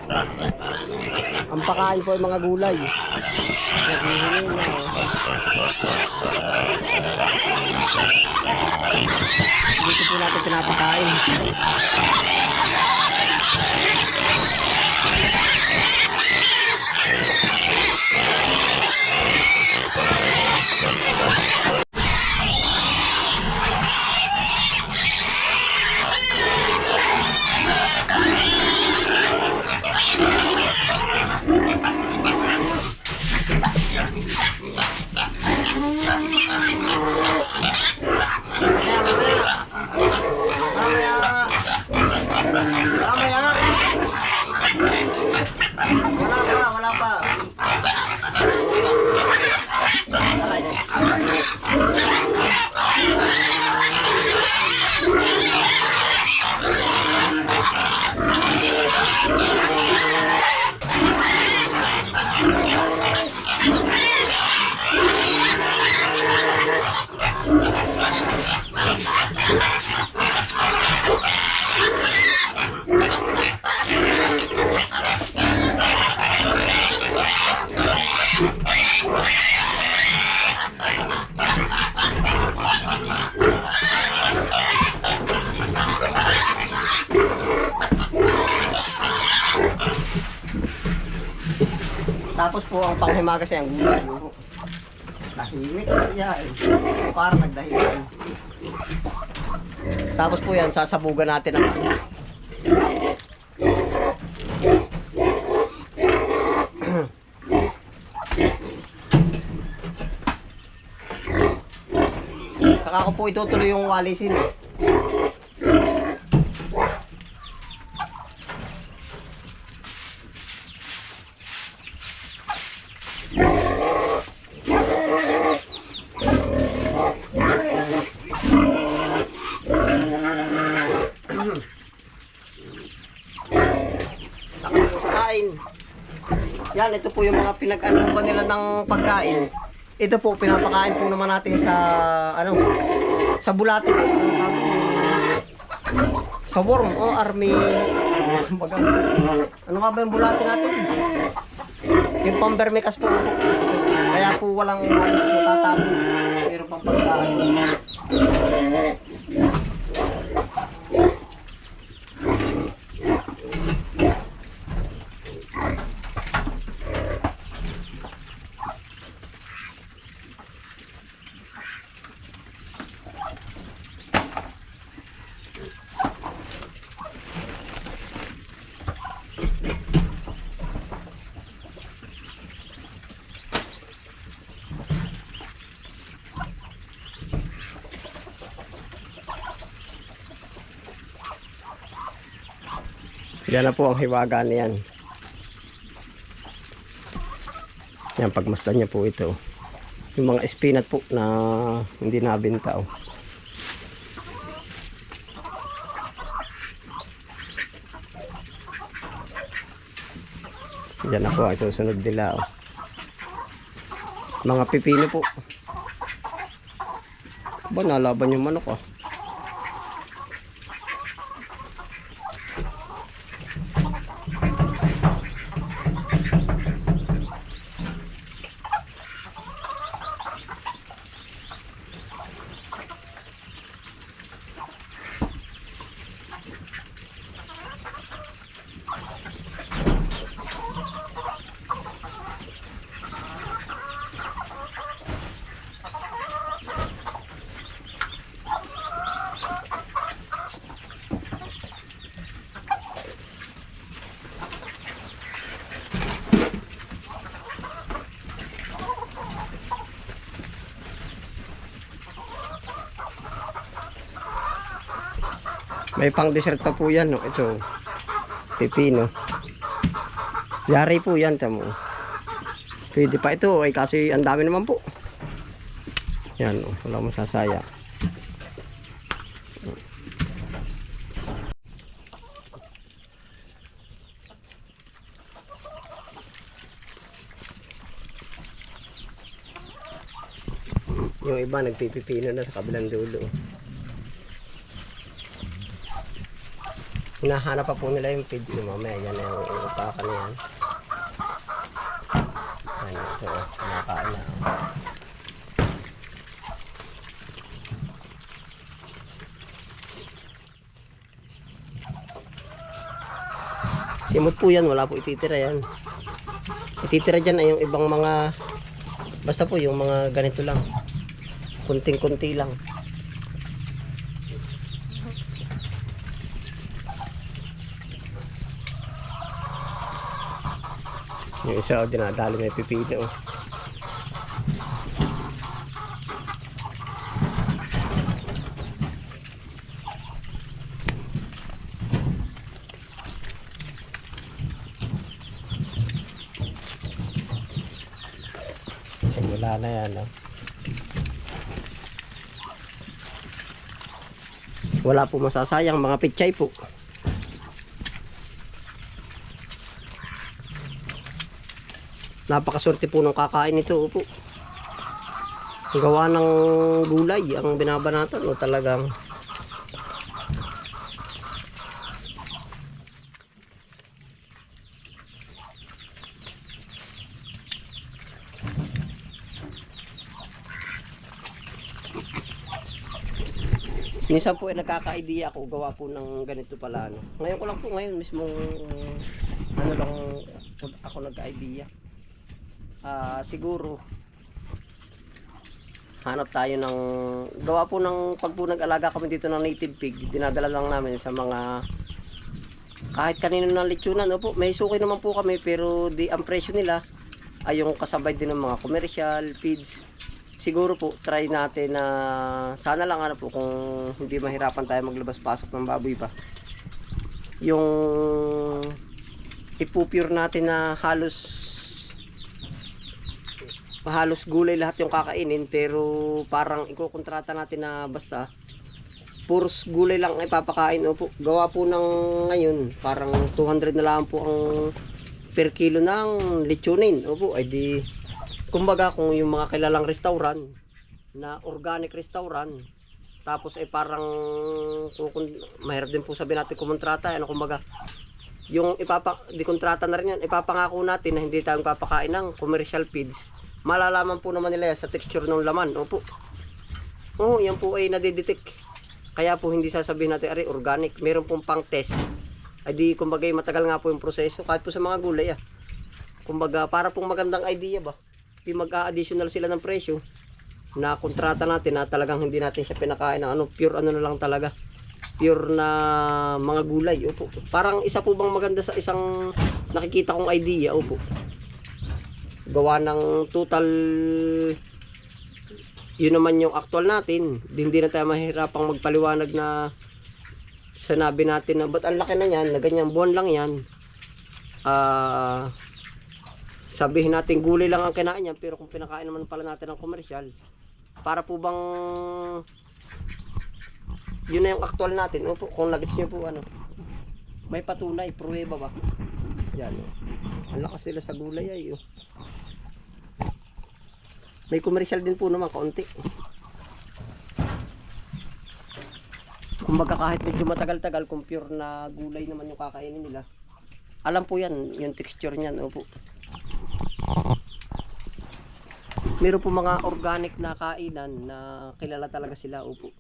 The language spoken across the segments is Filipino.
Ang pakain po ay mga gulay. Naghihingi na. Dito po natin pinapakain. Wala pa. Tapos po ang panghimagas ay ang gulay. Nahimik niya eh. Parang nagdahilan. Tapos po yan, sasabugan natin ang saka ko po itutuloy yung walisin eh. Yan, ito po yung mga pinag-ano ba nila ng pagkain. Ito po, pinapakain po naman natin sa, sa bulati. Sa worm o army. Ano nga ba yung bulati natin? Yung pambermicas po. Kaya po walang natatapon. Meron pang pagkain. Yan na po ang hiwaga niyan. Yan, pagmasdan niya po ito. Yung mga spinat po na hindi nabenta. Oh. Yan na po ang susunod nila. Oh. Mga pipino po. Ba, nalaban yung manok oh. May pang dessert pa po yan, no? Ito, pipino. Yari po yan, tamo. Pwede pa ito, ay kasi ang dami naman po. Yan, oh, wala masasaya. Yung iba nagpipipino na sa kabilang dulo. hinahanap pa po nila yung feeds. Mamaya yan yung upakan na yan. Yan, ito, kumakain na. Simot po yan, wala po ititira yan. Ititira dyan ay yung ibang mga, basta po yung mga ganito lang. Kunting-kunti lang. Yung isa o, dinadali may pipino. Simula na yan, no? Wala po masasayang mga pichay po. Napakaswerte po ng kakain nito po. Gawa ng gulay ang binabanatan o talagang minsan po ay nagkaka-idea ako gawa po ng ganito pala, no? Ngayon ko lang po, ngayon mismo ano lang ako nagka-idea. Siguro hanap tayo ng gawa po ng pag po nag-alaga kami dito ng native pig, dinadala lang namin sa mga kahit kanino ng lechonan. Opo, may suki naman po kami, pero ang presyo nila ay yung kasabay din ng mga commercial feeds. Siguro po try natin na sana lang ano po, kung hindi mahirapan tayo maglabas pasok ng baboy pa, yung ipupure natin na halos gulay lahat yung kakainin, pero parang ikukontrata natin na basta puros gulay lang ipapakain. Opo, gawa po ng ngayon parang 200 na lang po ang per kilo ng lechonin. Opo, ay di kumbaga kung yung mga kilalang restaurant na organic restaurant, tapos ay parang mahirap din po sabihin natin kumontrata, ano, kumbaga yung di kontrata na rin yan, ipapangako natin na hindi tayong papakain ng commercial feeds. Malalaman po naman nila yan sa texture ng laman. Opo. Oo, yan po ay nadidetect. Kaya po hindi sasabihin natin, ari, organic. Meron pong pang test. Ay di, kumbaga, matagal nga po yung proseso. Kahit po sa mga gulay, kumbaga, para pong magandang idea ba? Di mag-a-additional sila ng presyo na kontrata natin na talagang hindi natin siya pinakain ng ano, pure ano na lang talaga. Pure na mga gulay. Opo. Parang isa po bang maganda sa isang nakikita kong idea. Opo. Gawa ng total, yun naman yung actual natin. Hindi na tayo mahirapang magpaliwanag na sanabi natin na ba't ang laki na yan, na ganyang buwan lang yan. Sabihin natin gulay lang ang kinain yan, pero kung pinakain naman pala natin ng komersyal, para po bang yun na yung actual natin. Opo, kung nagets nyo po ano, may patunay, pruweba ba yan, ang lakas sila sa gulay ay may commercial din po naman kaunti. Kumbaga kahit medyo matagal-tagal, kung pure na gulay naman yung kakainin nila, alam po yan, yung texture niyan. Opo. Meron po mga organic na kainan na kilala talaga sila. Opo.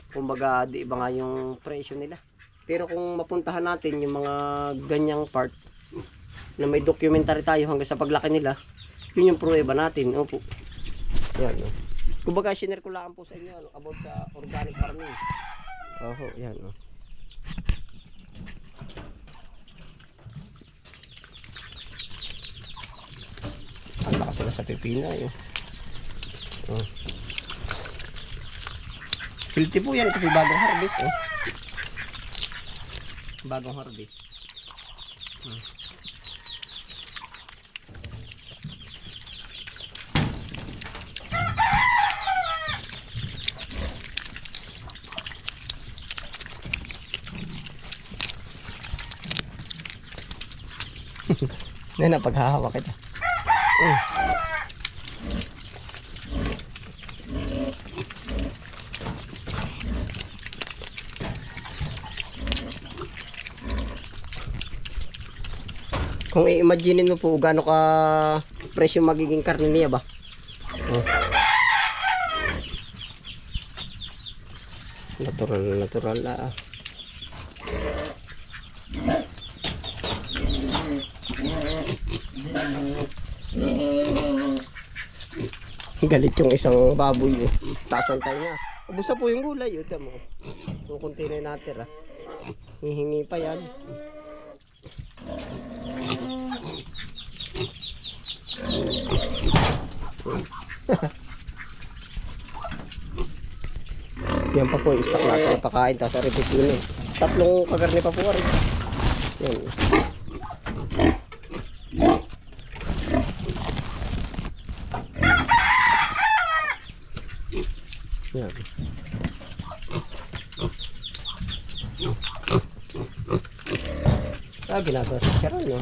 Kumbaga di iba nga yung presyo nila. Pero kung mapuntahan natin yung mga ganyang part na may documentary tayo hanggang sa paglaki nila, yun yung pruweba natin. Opo. Yan. Kumbaga, share ko lang po sa inyo about sa organic farming. Oho, yan. Ang lakas sila sa pipina. Filthy po yan kasi bagong harvest. Bagong harvest. Ngayon na paghahawa kita. Kung i-imagine mo po gaano ka presyo magiging karne niya ba? Oh. Natural na. Galit yung isang baboy eh. Tasan tayo nga. Ubus na po yung gulay. Ito mo. Kung kunti na yung natira. Hihingi pa yan. Yan pa po yung stock natin na pakain. Tapos repeat yun eh. 3 kagarni pa po rin. Yan. Yan. Ginagawa sa charon, no?